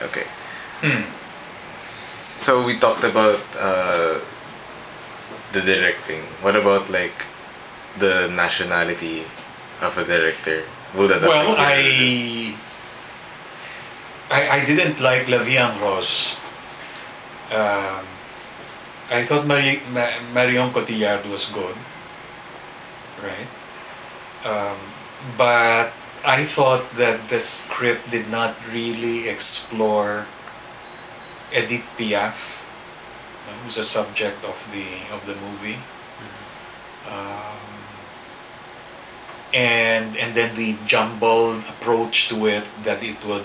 Okay. Hmm. So we talked about the directing. What about like the nationality of a director? Will that Well, affect your... I didn't like La Vie en Rose. Um, I thought Marion Cotillard was good, right? Um, but I thought that the script did not really explore Edith Piaf, who's a subject of the movie, and then the jumbled approach to it, that it would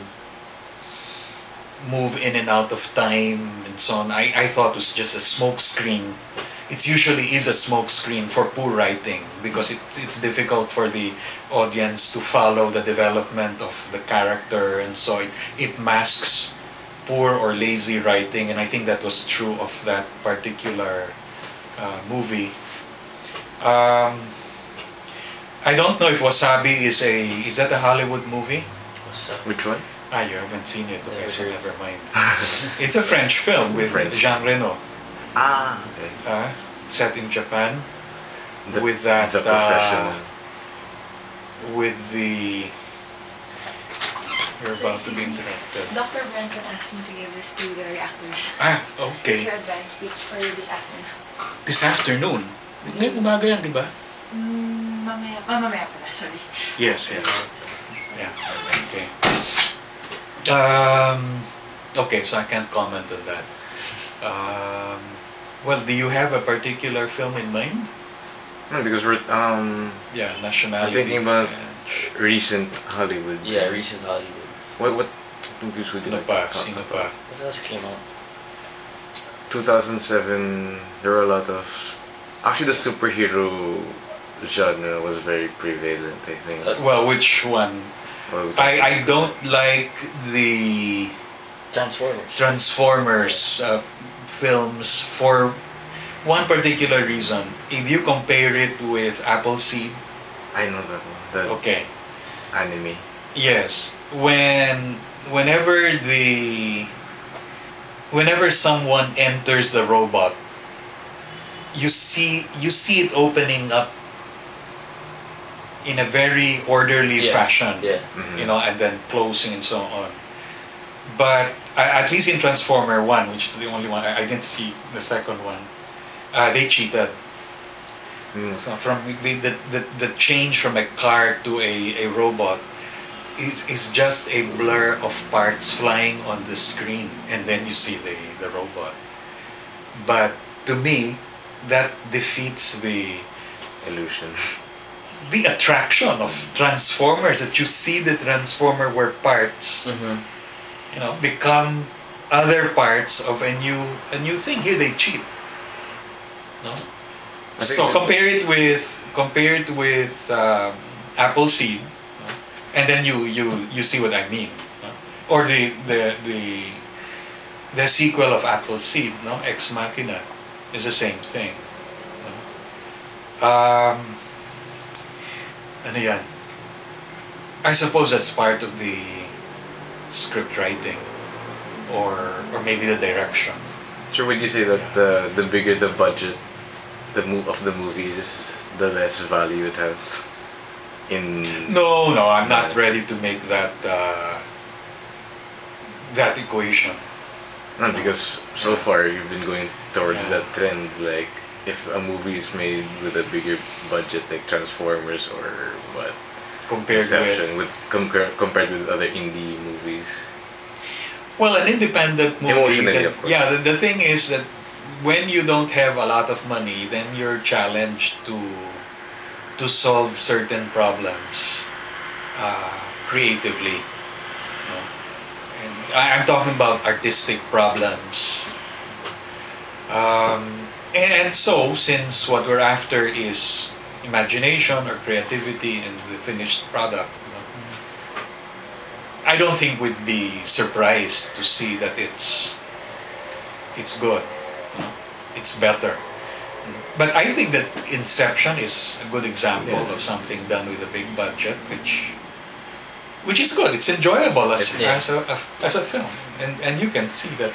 move in and out of time and so on. I thought was just a smoke screen. It usually is a smoke screen for poor writing, because it's difficult for the audience to follow the development of the character, and so it masks poor or lazy writing, and I think that was true of that particular movie. I don't know if Wasabi is that a Hollywood movie? Which one? Ah, you haven't seen it. Okay, so never mind. It's a French film with Jean Reno. Ah, okay. Set in Japan. With the professional. With the... You're about to be interrupted. Dr. Branson asked me to give this to the reactors. Ah, It's okay. your advance speech for this afternoon. This afternoon? Ngayon umaga yan, di ba? Mamaya pala, sorry. Yes. Yeah, okay. Okay, so I can't comment on that. Well, do you have a particular film in mind? No, because we're Yeah, nationality. we're thinking about French. recent Hollywood. Yeah, recent Hollywood. What movies would you Sino like pa? to talk Sino about? pa? What else came out? 2007, there were a lot of... Actually, the superhero genre was very prevalent, I think. Well, which one? Well, I don't like the Transformers. Transformers films for one particular reason. If you compare it with Appleseed, I know that one. The okay, anime. yes, whenever someone enters the robot, you see it opening up in a very orderly fashion, Yeah. you know, and then closing and so on. But at least in Transformer 1, which is the only one, I didn't see the second one, they cheated. So from the change from a car to a robot is just a blur of parts flying on the screen, and then you see the robot. But to me, that defeats the Illusion. the attraction of Transformers, that you see the Transformer where parts, you know, become other parts of a new thing. Here they cheat. No? I think So compare it with Appleseed, no? And then you see what I mean, no? Or the sequel of Appleseed, no, Ex Machina, is the same thing. No? Ano yan? I suppose that's part of the script writing, or maybe the direction. Sure, would you say that the bigger the budget of the movie is, the less value it has? No, I'm not ready to make that that equation. Not because so far you've been going towards that trend. Like, if a movie is made with a bigger budget, like Transformers or what, Compared compared with other indie movies. Well, an independent movie. Emotionally, of course. Yeah, the thing is that when you don't have a lot of money, then you're challenged to solve certain problems creatively. You know? And I'm talking about artistic problems. And so, since what we're after is imagination or creativity in the finished product, you know, I don't think we'd be surprised to see that it's good, you know, it's better. But I think that Inception is a good example of something done with a big budget, which which is good. It's enjoyable Yeah. as a film, and you can see that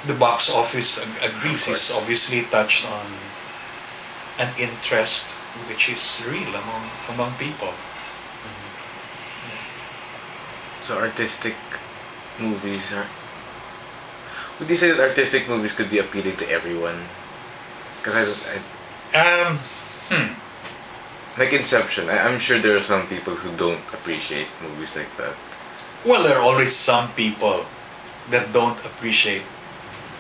the box office agrees. Is obviously touched on an interest which is real among people. So artistic movies are. Would you say that artistic movies could be appealing to everyone? Because Um, like Inception, I'm sure there are some people who don't appreciate movies like that. well, there are always some people that don't appreciate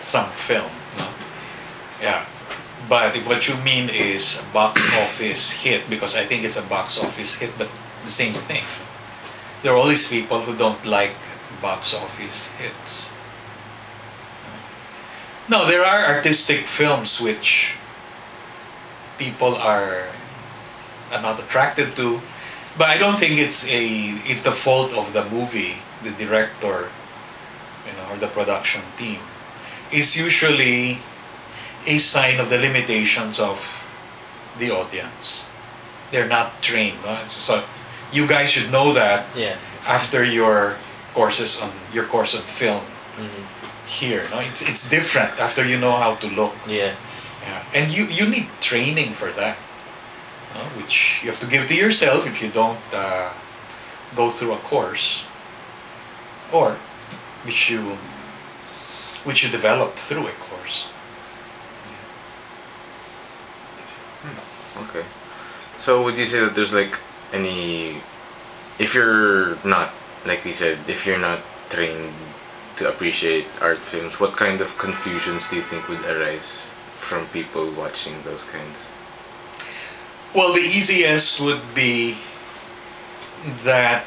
some film. No? Yeah. But if what you mean is a box office hit, because I think it's a box office hit, but the same thing. There are always people who don't like box office hits. No, there are artistic films which people are not attracted to, but I don't think it's the fault of the movie, the director, or the production team. It's usually a sign of the limitations of the audience. They're not trained. No? So you guys should know that Yeah. after your course on film Mm-hmm. here. No? It's different after you know how to look. Yeah. Yeah. And you need training for that, which you have to give to yourself if you don't go through a course, or which you develop through a course. Okay. So would you say that there's like any, if you're not, like we said, if you're not trained to appreciate art films, what kind of confusions do you think would arise from people watching those kinds? Well, the easiest would be that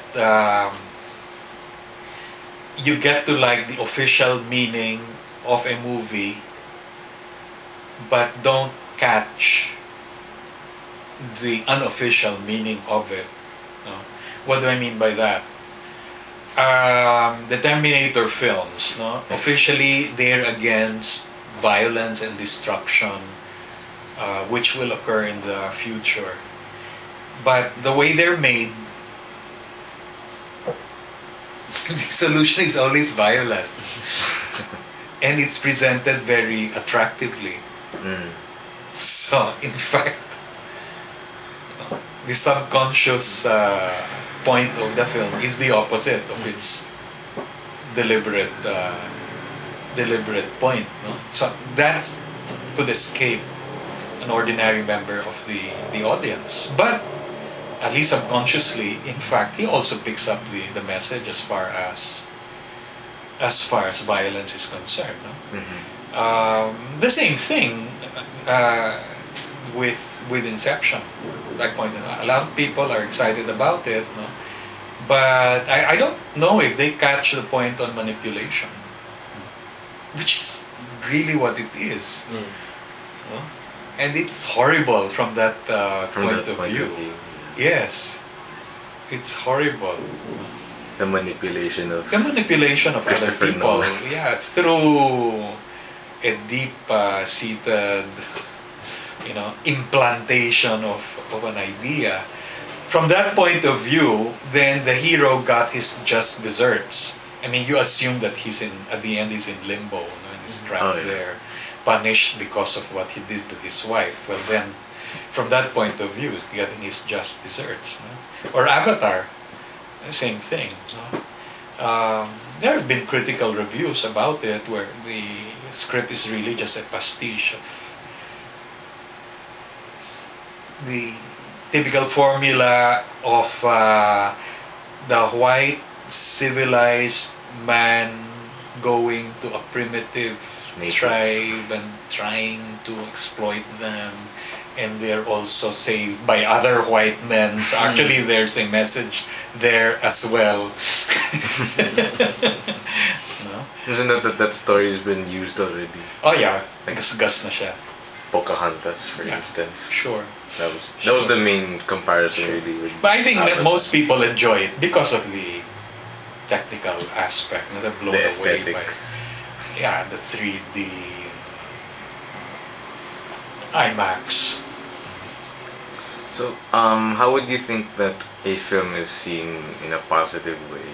you get to like the official meaning of a movie, but don't catch the unofficial meaning of it. What do I mean by that? The Terminator films, officially they're against violence and destruction, which will occur in the future. But the way they're made, the solution is always violent. And it's presented very attractively. Mm. So, in fact, the subconscious point of the film is the opposite of its deliberate point. No? So that could escape an ordinary member of the audience. But at least subconsciously, in fact, he also picks up the message as far as violence is concerned. No? Mm-hmm. The same thing with Inception. Like pointed out, a lot of people are excited about it, no? But I don't know if they catch the point on manipulation, which is really what it is. Mm. No? And it's horrible from that point of view. Yes, it's horrible. The manipulation of Other Christopher people, Nolan. yeah, through a deep seated, implantation of an idea. From that point of view, then the hero got his just desserts. I mean, you assume that at the end he's in limbo, and he's trapped there, punished because of what he did to his wife. Well, then, from that point of view, he's getting his just desserts. No? Or Avatar, the same thing. No? There have been critical reviews about it where the script is really just a pastiche of the typical formula of the white civilized man going to a primitive Native tribe and trying to exploit them, and they're also saved by other white men. So actually there's a message there as well. No? Isn't that story has been used already? Oh yeah, gas na siya. Pocahontas, for instance. Sure. That was the main comparison, really. With But I think that Avatar. most people enjoy it because of the technical aspect. They're blown The away by aesthetics. the 3D IMAX. So, how would you think that a film is seen in a positive way